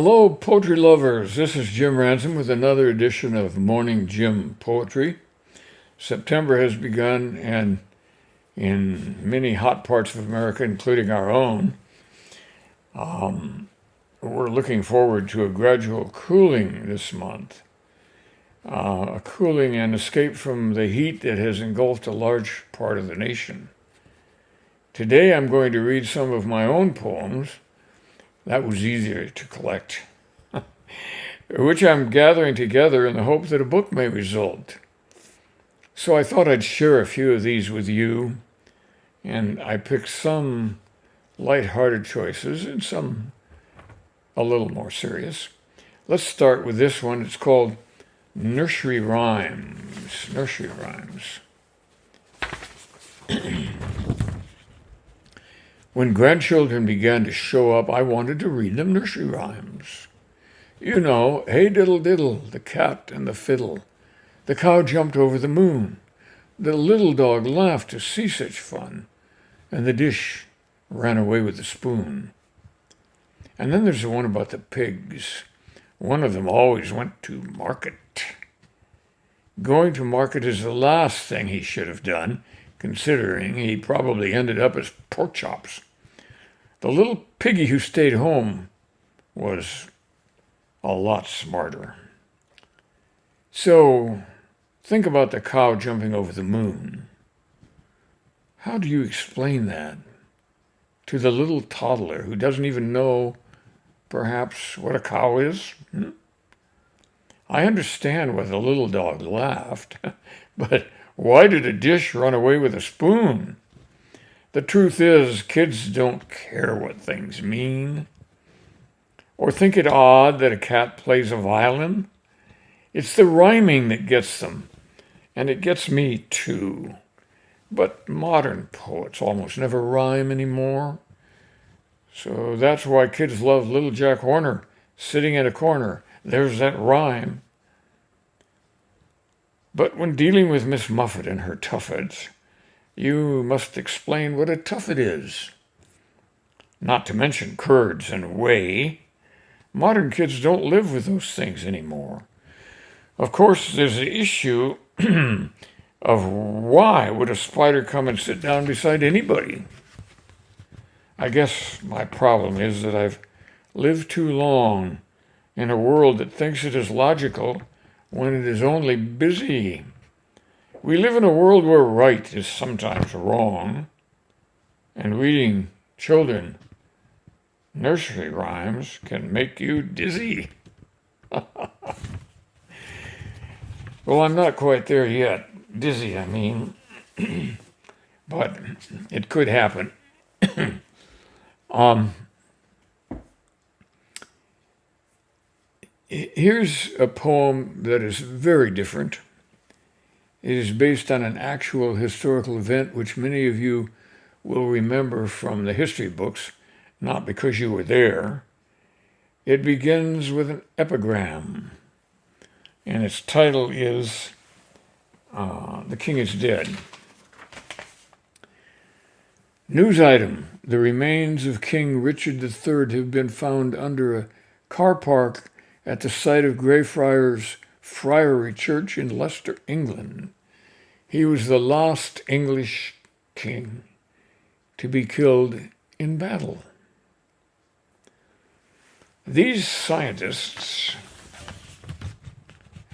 Hello, poetry lovers. This is Jim Ransom with another edition of Morning Jim Poetry. September has begun, and in many hot parts of America, including our own, we're looking forward to a gradual cooling this month. A cooling and escape from the heat that has engulfed a large part of the nation. Today I'm going to read some of my own poems. That was easier to collect, which I'm gathering together in the hope that a book may result. So I thought I'd share a few of these with you, and I picked some lighthearted choices and some a little more serious. Let's start with this one. It's called Nursery Rhymes. Nursery Rhymes. When grandchildren began to show up, I wanted to read them nursery rhymes. You know, hey diddle diddle, the cat and the fiddle. The cow jumped over the moon. The little dog laughed to see such fun. And the dish ran away with the spoon. And then there's the one about the pigs. One of them always went to market. Going to market is the last thing he should have done, considering he probably ended up as pork chops. The little piggy who stayed home was a lot smarter. So, think about the cow jumping over the moon. How do you explain that to the little toddler who doesn't even know, perhaps, what a cow is? I understand why the little dog laughed, but why did a dish run away with a spoon? The truth is, kids don't care what things mean. Or think it odd that a cat plays a violin. It's the rhyming that gets them, and it gets me too. But modern poets almost never rhyme anymore. So that's why kids love Little Jack Horner sitting in a corner. There's that rhyme. But when dealing with Miss Muffet and her tuffets, you must explain what a tuffet is. Not to mention curds and whey. Modern kids don't live with those things anymore. Of course, there's the issue of why would a spider come and sit down beside anybody? I guess my problem is that I've lived too long in a world that thinks it is logical when it is only busy. We live in a world where right is sometimes wrong, and reading children nursery rhymes can make you dizzy. Well, I'm not quite there yet. Dizzy, I mean. But it could happen. Here's a poem that is very different. It is based on an actual historical event which many of you will remember from the history books, not because you were there. It begins with an epigram, and its title is The King is Dead. News item: the remains of King Richard III have been found under a car park at the site of Greyfriars Friary Church in Leicester, England. He was the last English king to be killed in battle. These scientists,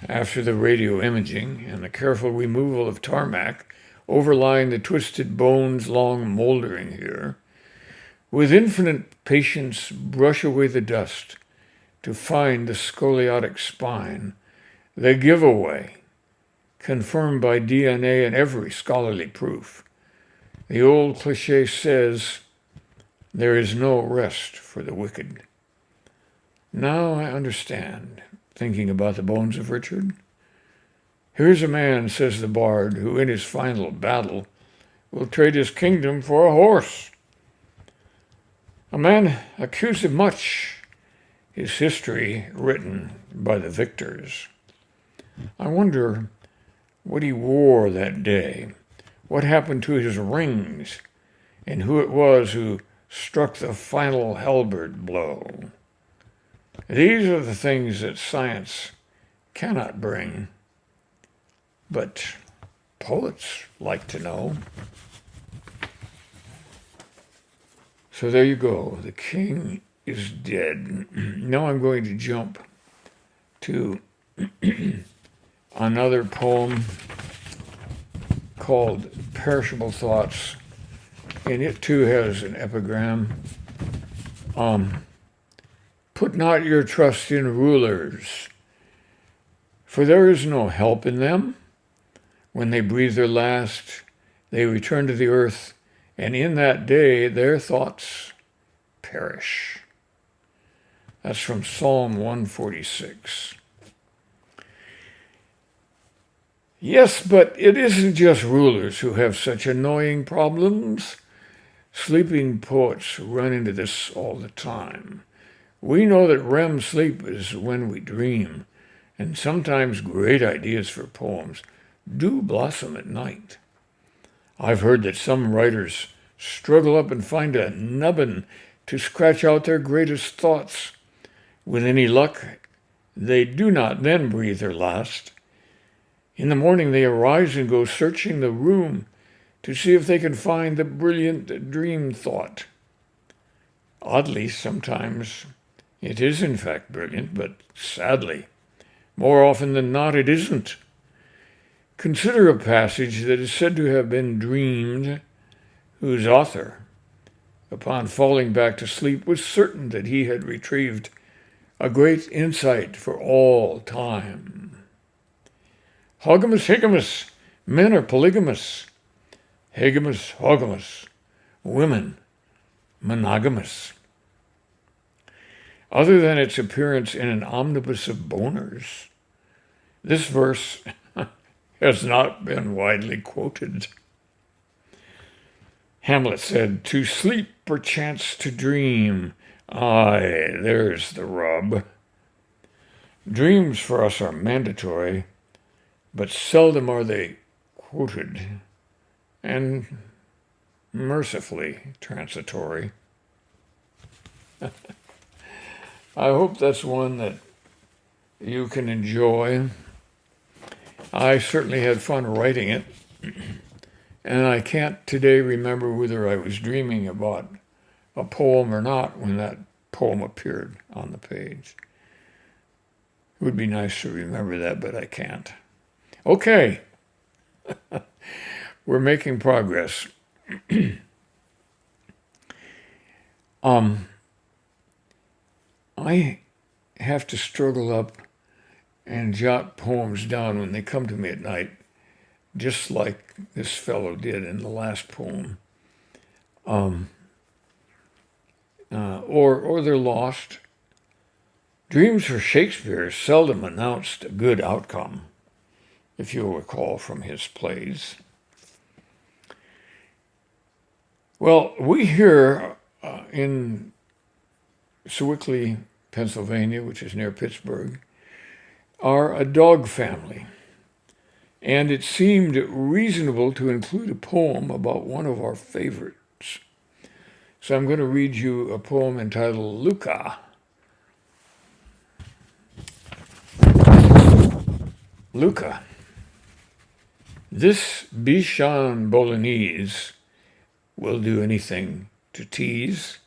after the radio imaging and the careful removal of tarmac overlying the twisted bones long moldering here, with infinite patience brush away the dust to find the scoliotic spine, the giveaway, confirmed by DNA and every scholarly proof. The old cliche says, there is no rest for the wicked. Now I understand, thinking about the bones of Richard. Here's a man, says the bard, who in his final battle will trade his kingdom for a horse. A man accused of much, his history written by the victors. I wonder what he wore that day, what happened to his rings, and who it was who struck the final halberd blow. These are the things that science cannot bring, but poets like to know. So there you go. The king is dead. Now I'm going to jump to another poem called Perishable Thoughts, and it too has an epigram. Put not your trust in rulers, for there is no help in them. When they breathe their last, they return to the earth, and in that day their thoughts perish. That's from Psalm 146. Yes, but it isn't just rulers who have such annoying problems. Sleeping poets run into this all the time. We know that REM sleep is when we dream, and sometimes great ideas for poems do blossom at night. I've heard that some writers struggle up and find a nubbin to scratch out their greatest thoughts. With any luck, they do not then breathe their last. In the morning they arise and go searching the room to see if they can find the brilliant dream thought. Oddly, sometimes it is in fact brilliant, but sadly, more often than not, it isn't. Consider a passage that is said to have been dreamed, whose author, upon falling back to sleep, was certain that he had retrieved a great insight for all time. Hogamus higamus, men are polygamous. Hegamus hogamus, women monogamous. Other than its appearance in an omnibus of boners, this verse has not been widely quoted. Hamlet said, "To sleep, perchance to dream." Aye, there's the rub. Dreams for us are mandatory, but seldom are they quoted, and mercifully transitory. I hope that's one that you can enjoy. I certainly had fun writing it, and I can't today remember whether I was dreaming about a poem or not when that poem appeared on the page. It would be nice to remember that, but I can't. Okay. We're making progress. I have to struggle up and jot poems down when they come to me at night, just like this fellow did in the last poem. Or they're lost. Dreams for Shakespeare seldom announced a good outcome, if you'll recall from his plays. Well, we here in Sewickley, Pennsylvania, which is near Pittsburgh, are a dog family, and it seemed reasonable to include a poem about one of our favorites. So I'm going to read you a poem entitled Luca. Luca. This Bichon Bolognese will do anything to tease.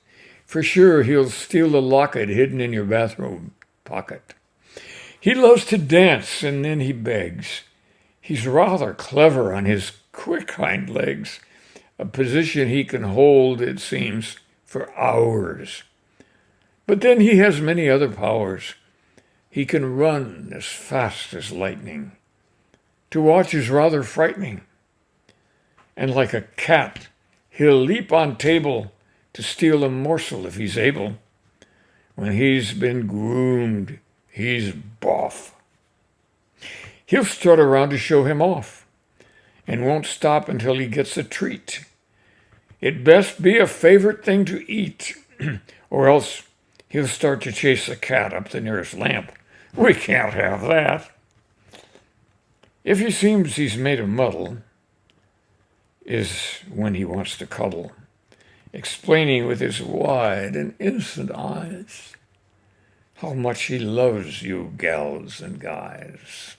For sure, he'll steal the locket hidden in your bathrobe pocket. He loves to dance, and then he begs. He's rather clever on his quick hind legs, a position he can hold, it seems, for hours. But then he has many other powers. He can run as fast as lightning. To watch is rather frightening. And like a cat, he'll leap on table to steal a morsel if he's able. When he's been groomed, he's boff. He'll strut around to show him off, and won't stop until he gets a treat. It best be a favorite thing to eat, or else he'll start to chase the cat up the nearest lamp. We can't have that. If he seems he's made of muddle, is when he wants to cuddle, explaining with his wide and innocent eyes how much he loves you, gals and guys.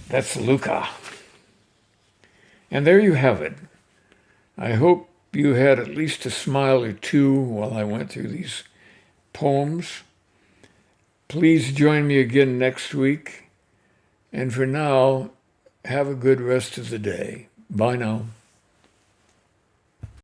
That's Luca. And there you have it. I hope you had at least a smile or two while I went through these poems. Please join me again next week. And for now, have a good rest of the day. Bye now.